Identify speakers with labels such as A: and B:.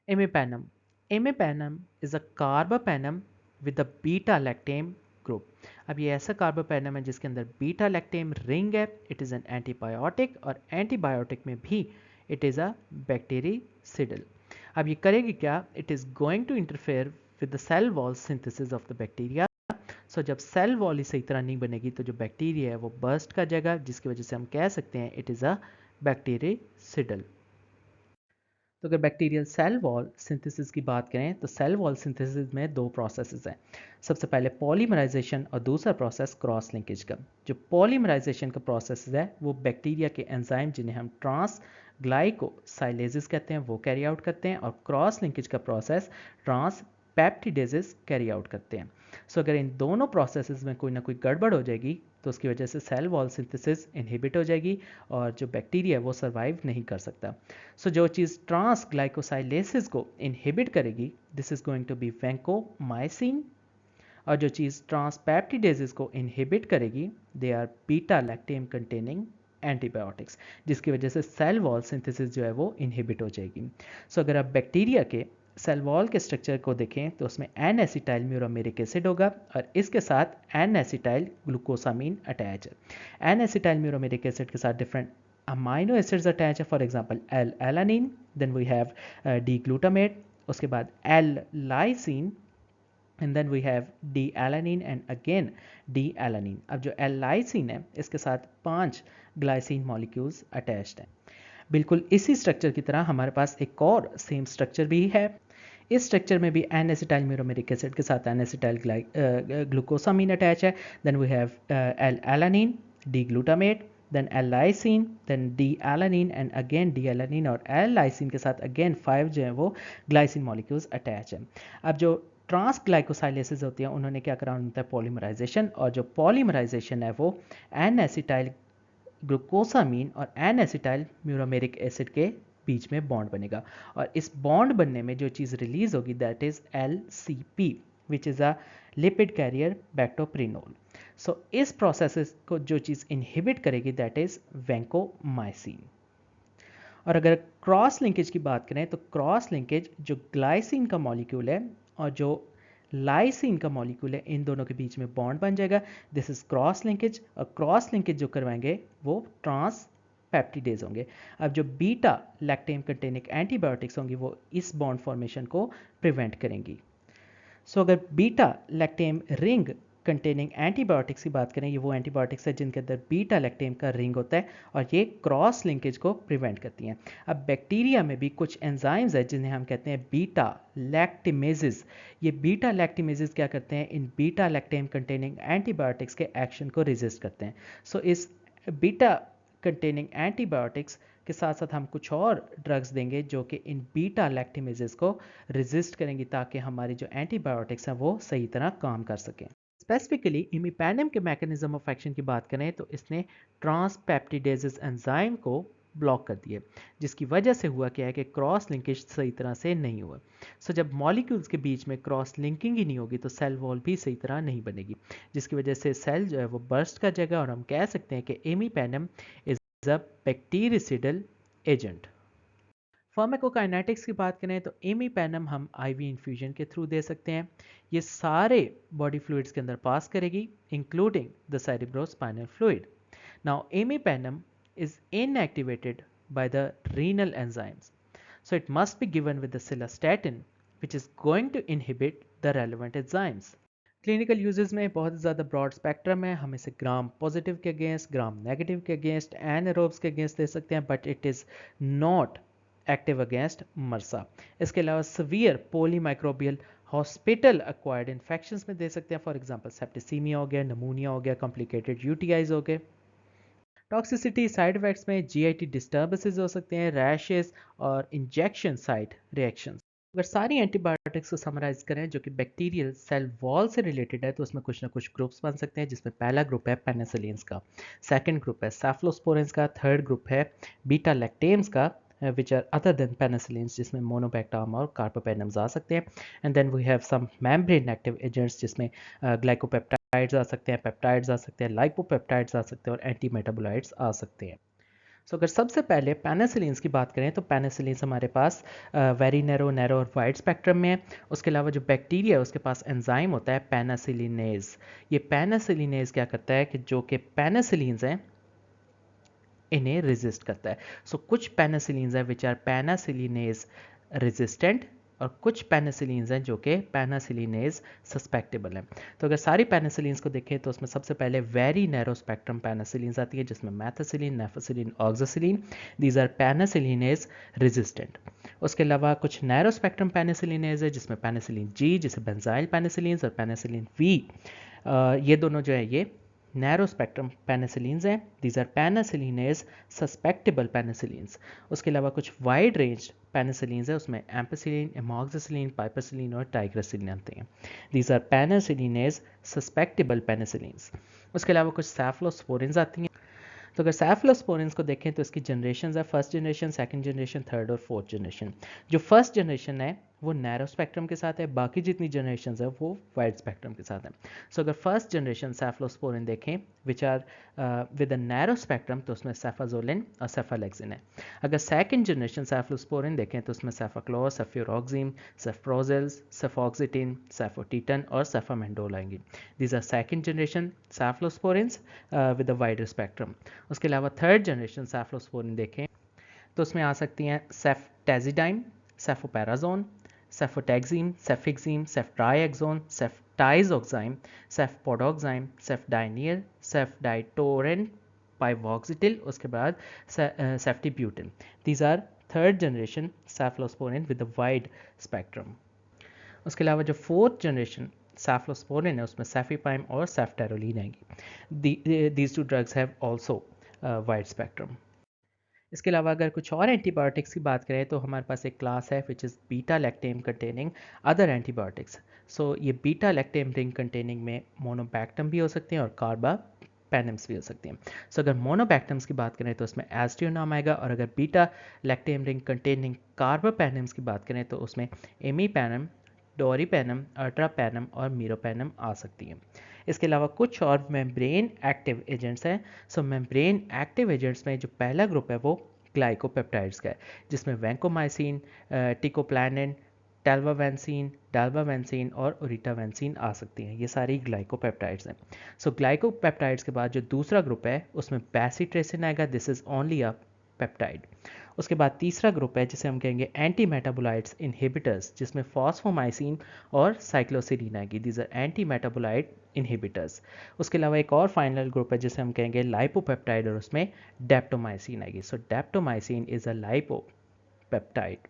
A: Imipenem. Imipenem is a carbapenem with a beta-lactam group. अब ये ऐसा कार्बोपेनम है जिसके अंदर बीटा लैक्टेम रिंग है. इट इज़ एन एंटीबायोटिक और एंटीबायोटिक में भी इट इज़ अ बैक्टीरिसिडल. अब ये करेगी क्या? It is going to interfere with the cell wall synthesis of the bacteria. So जब सेल वॉल ही सही तरह नहीं बनेगी तो जो बैक्टीरिया है वो बर्स्ट कर जाएगा, जिसकी वजह से हम कह सकते हैं इट इज़ अ बैक्टीरिसिडल. तो अगर बैक्टीरियल सेल वॉल सिंथेसिस की बात करें तो सेल वॉल सिंथेसिस में दो प्रोसेसेस हैं. सबसे पहले पॉलीमराइजेशन और दूसरा प्रोसेस क्रॉस लिंकेज का. जो पॉलीमराइजेशन का प्रोसेस है वो बैक्टीरिया के एंजाइम जिन्हें हम ट्रांस ग्लाइकोसाइलेसिस कहते हैं वो कैरी आउट करते हैं, और क्रॉस लिंकेज का process transpeptidases carry out करते हैं. सो अगर इन दोनों प्रोसेसेस में कोई ना कोई गड़बड़ हो जाएगी तो उसकी वजह से सेल वॉल सिंथेसिस इनहिबिट हो जाएगी और जो बैक्टीरिया है वो सर्वाइव नहीं कर सकता. सो जो चीज़ ट्रांस ग्लाइकोसाइलेसिस को इनहिबिट करेगी this is going to be vancomycin, और जो चीज़ ट्रांसपेप्टिडेजेस को इनहिबिट करेगी they are beta lactam containing antibiotics, जिसकी वजह से सेल वॉल सिंथेसिस जो है वो इनहिबिट हो जाएगी. सो अगर आप बैक्टीरिया के सेल वॉल के स्ट्रक्चर को देखें तो उसमें एन एसिटाइल म्यूरामेरिक एसिड होगा और इसके साथ एन एसिटाइल ग्लूकोसामीन अटैच है. एन एसिटाइल म्यूरामेरिक एसिड के साथ डिफरेंट अमाइनो एसिड्स अटैच है. For example L alanine, then we have D glutamate, उसके बाद L lysine, and then we have D-alanine and again D-alanine. अब जो L-lysine है इसके साथ 5 ग्लाइसिन मॉलिक्यूल्स अटैच्ड हैं. बिल्कुल इसी स्ट्रक्चर की तरह हमारे पास एक और सेम स्ट्रक्चर भी है. इस स्ट्रक्चर में भी एन एसिटाइल म्यूरामेरिक एसिड के साथ एन एसिटाइल ग्लूकोसामीन अटैच है. Then we have L-alanine, D-glutamate, then L-lysine, then D-alanine and again D-alanine और L-lysine के साथ again 5 जो है वो ग्लाइसिन मॉलिक्यूल्स अटैच है. अब जो ट्रांस ग्लाइकोसाइलेसिस होती है उन्होंने क्या करा होता है पॉलीमराइजेशन, और जो पॉलीमराइजेशन है वो एन एसिटाइल ग्लूकोसामीन और एन एसिटाइल म्यूरामेरिक एसिड के बीच में बॉन्ड बनेगा, और इस बॉन्ड बनने में जो चीज़ रिलीज होगी that is LCP which is a lipid carrier bactoprenol. So इस प्रोसेस को जो चीज़ इनहिबिट करेगी दैट इज वैंकोमाइसिन. और अगर क्रॉस लिंकेज की बात करें तो क्रॉस लिंकेज जो ग्लाइसिन का मॉलिक्यूल है और जो लाइसिन का मॉलिक्यूल है इन दोनों के बीच में बॉन्ड बन जाएगा. दिस इज क्रॉस लिंकेज, और क्रॉस लिंकेज जो करवाएंगे वो ट्रांस पेप्टिडेज होंगे. अब जो बीटा लैक्टेम कंटेनिंग एंटीबायोटिक्स होंगी वो इस बॉन्ड फॉर्मेशन को प्रिवेंट करेंगी. सो अगर beta lactam ring containing antibiotics की बात करें, ये वो एंटीबायोटिक्स है जिनके अंदर बीटा लैक्टेम का रिंग होता है और ये क्रॉस लिंकेज को प्रिवेंट करती हैं. अब बैक्टीरिया में भी कुछ एंजाइम्स है जिन्हें हम कहते हैं बीटा लैक्टिमेजेस. ये बीटा लैक्टिमेजेस क्या करते हैं, इन बीटा लैक्टेम कंटेनिंग एंटीबायोटिक्स के एक्शन को रेजिस्ट करते हैं. सो इस बीटा कंटेनिंग एंटीबायोटिक्स के साथ साथ हम कुछ और ड्रग्स देंगे जो कि इन बीटा लैक्टिमेजेस को रेजिस्ट करेंगी ताकि हमारी जो एंटीबायोटिक्स हैं वो सही तरह काम कर सकें. स्पेसिफिकली इमिपेनम के मैकेनिज्म ऑफ एक्शन की बात करें तो इसने ट्रांसपेप्टिडेजेस एंजाइम को ब्लॉक कर दिए, जिसकी वजह से हुआ क्या है कि क्रॉस लिंकेज सही तरह से नहीं हुआ. सो जब मॉलिक्यूल्स के बीच में क्रॉस लिंकिंग ही नहीं होगी तो सेल वॉल भी सही तरह नहीं बनेगी, जिसकी वजह से सेल जो है वो बर्स्ट कर जाएगा और हम कह सकते हैं कि imipenem is a bactericidal agent. Pharmacokinetics की बात करें तो इमिपेनम हम आईवी इन्फ्यूजन के थ्रू दे सकते हैं. ये सारे बॉडी फ्लूइड्स के अंदर पास करेगी including the cerebrospinal fluid. Now इमिपेनम is inactivated by the renal enzymes, so it must be given with the cilastatin which is going to inhibit the relevant enzymes. Clinical uses में बहुत ज़्यादा broad spectrum है. हम इसे gram positive के against, gram negative के against, anaerobes के against दे सकते हैं, but it is not active against MRSA. इसके अलावा severe polymicrobial hospital acquired infections में दे सकते हैं. फॉर एग्जांपल सेप्टिसीमिया हो गया, नमूनिया हो गया, कॉम्प्लिकेटेड यूटीआईज हो गए. टॉक्सिसिटी साइड इफेक्ट्स में जीआईटी डिस्टर्बेंसेस हो सकते हैं, रैशेस और इंजेक्शन साइट रिएक्शंस. अगर सारी एंटीबायोटिक्स को समराइज करें जो कि बैक्टीरियल सेल वॉल से रिलेटेड है तो उसमें कुछ ना कुछ ग्रुप्स बन सकते हैं, जिसमें पहला ग्रुप है पेनिसिलिन्स का, सेकंड ग्रुप है सेफलोस्पोरिन्स का, थर्ड ग्रुप है बीटा लैक्टेम्स का which are other than penicillins जिसमें मोनोबैक्टाम और कार्बापेनम्स आ सकते हैं. And then we have some membrane active agents जिसमें ग्लाइकोपेप्टाइड्स आ सकते हैं, पेप्टाइड्स आ सकते हैं, लाइपोपेप्टाइड्स आ सकते हैं और एंटी मेटाबोलाइट्स आ सकते हैं. सो अगर सबसे पहले पेनिसिलिन्स की बात करें तो पेनिसिलिन्स हमारे पास वेरी नैरो, नैरो और वाइड स्पेक्ट्रम में है। उसके अलावा जो बैक्टीरिया है उसके पास एंजाइम होता है पेनिसिलिनेज। ये पेनिसिलिनेज क्या करता है कि जो कि पेनिसिलिन्स हैं इन्हें रेजिस्ट करता है। सो कुछ पेनिसिलिन्स हैं विच आर पेनिसिलिनेज रेजिस्टेंट और कुछ पेनिसिलिन्स हैं जो कि पेनिसिलिनेज सस्पेक्टेबल हैं। तो अगर सारी पेनिसिलिन्स को देखें तो उसमें सबसे पहले वेरी नैरो स्पेक्ट्रम पेनिसिलिन्स आती है जिसमें methicillin, nafcillin, oxacillin, these are penicillinase resistant. उसके अलावा कुछ नैरो स्पेक्ट्रम पेनिसिलिनेज है जिसमें पेनिसिलिन जी, जिसे बेंजाइल पेनिसिलिन्स, और पेनिसिलिन वी, ये दोनों जो है ये नैरो स्पेक्ट्रम पेनिसिलिन्स हैं। These are penicillinase susceptible penicillins. उसके अलावा कुछ वाइड रेंज पेनिसिलिन्स है, उसमें एम्पिसिलिन, एमॉक्सिसिलिन, पाइपरसिलिन और टाइग्रासिलिन आते हैं। These are penicillinase susceptible penicillins. उसके अलावा कुछ सेफलोस्पोरिन्स आती हैं। तो अगर सेफलोस्पोरिन्स को देखें तो इसकी जनरेशन है first generation, second generation, third और फोर्थ जनरेशन। जो फर्स्ट जनरेशन है वो नैरो स्पेक्ट्रम के साथ है, बाकी जितनी जनरेशन है वो वाइड स्पेक्ट्रम के साथ है। सो अगर फर्स्ट जनरेशन सेफलोस्पोरिन देखें which are with a narrow spectrum तो उसमें सेफाजोलिन और सेफालेक्सिन है। अगर सेकंड जनरेशन सेफलोस्पोरिन देखें तो उसमें सेफाक्लोर, सेफ्यूरोक्सिम, सेफ्रोजिल्स, सेफॉक्सिटिन, सेफोटीटन और सेफामेंडोल आएंगी। These are second generation cephalosporins with a wider spectrum. उसके अलावा थर्ड जनरेशन सेफलोस्पोरिन देखें तो उसमें आ सकती हैं सेफ्टेजिडाइन, सेफोपैराजोन, सेफोटैक्सीम, सेफिक्सीम, सेफ्ट्राइएक्सोन, सेफ्टाइजोक्साइम, सेफपोडोक्साइम, सेफडाइनियर, सेफडाइटोरेन, पाइवॉक्सिटिल, उसके बाद ceftibuten. These are third generation cephalosporin with a wide spectrum. उसके अलावा जो फोर्थ जनरेशन सेफलोस्पोरिन है उसमें सेफिपाइम और सेफ्टेरोलिन आएंगी। These two drugs have also wide spectrum. इसके अलावा अगर कुछ और एंटीबायोटिक्स की बात करें तो हमारे पास एक क्लास है which is beta lactam containing other antibiotics. So ये बीटा लैक्टेम रिंग कंटेनिंग में मोनोबैक्टम भी हो सकते हैं और कार्बा पैनम्स भी हो सकती हैं। सो अगर मोनोबैक्टम्स की बात करें तो उसमें एस्टियोनाम आएगा, और अगर बीटा लैक्टेम रिंग कंटेनिंग कार्बापेनम्स की बात करें तो उसमें एमीपैनम, डोरीपैनम, अल्ट्रापैनम और मीरोपैनम आ सकती हैं। इसके अलावा कुछ और मेम्ब्रेन एक्टिव एजेंट्स हैं। सो मेम्ब्रेन एक्टिव एजेंट्स में जो पहला ग्रुप है वो ग्लाइकोपेप्टाइड्स का है जिसमें वैंकोमाइसिन, टिकोप्लानिन, टेल्वावेंसिन, डाल्बावेंसिन और ओरिटावेंसिन आ सकती हैं। ये सारी ग्लाइकोपेप्टाइड्स हैं। सो ग्लाइकोपेप्टाइड्स के बाद जो दूसरा ग्रुप है उसमें बेसिट्रेसिन आएगा, this is only a peptide. उसके बाद तीसरा ग्रुप है जिसे हम कहेंगे एंटी मेटाबोलाइट्स इनहिबिटर्स जिसमें फॉस्फोमाइसिन और साइक्लोसिडीन आएगी। These are anti metabolite inhibitors. उसके अलावा एक और फाइनल ग्रुप है जिसे हम कहेंगे लाइपोपेप्टाइड और उसमें डेप्टोमाइसिन आएगी। सो डेप्टोमाइसिन इज अ लाइपोपेप्टाइड।